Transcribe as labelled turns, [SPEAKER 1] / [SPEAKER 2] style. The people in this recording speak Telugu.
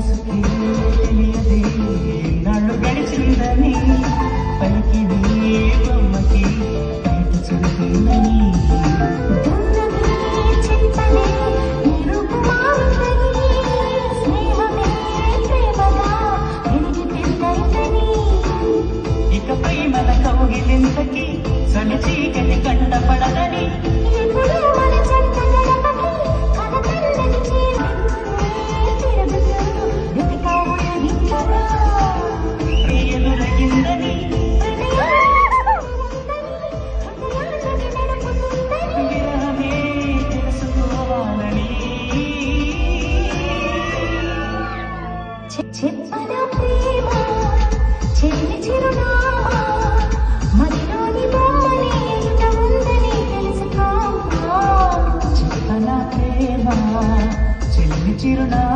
[SPEAKER 1] మనసుకి తెలియదే నాళ్ళు గడిచిందని పైకి బొమ్మకి బయట చూపిందని ఇకపై మన కౌగిలింతకి చలి చీకటి కంటపడదని
[SPEAKER 2] చెప్పనా ప్రేమ చెల్లి చిరునామా మదిలోని బొమ్మని ఎంత ఉందని తెలుసుకో
[SPEAKER 1] చెప్పనా ప్రేమ చెల్లి చిరునామా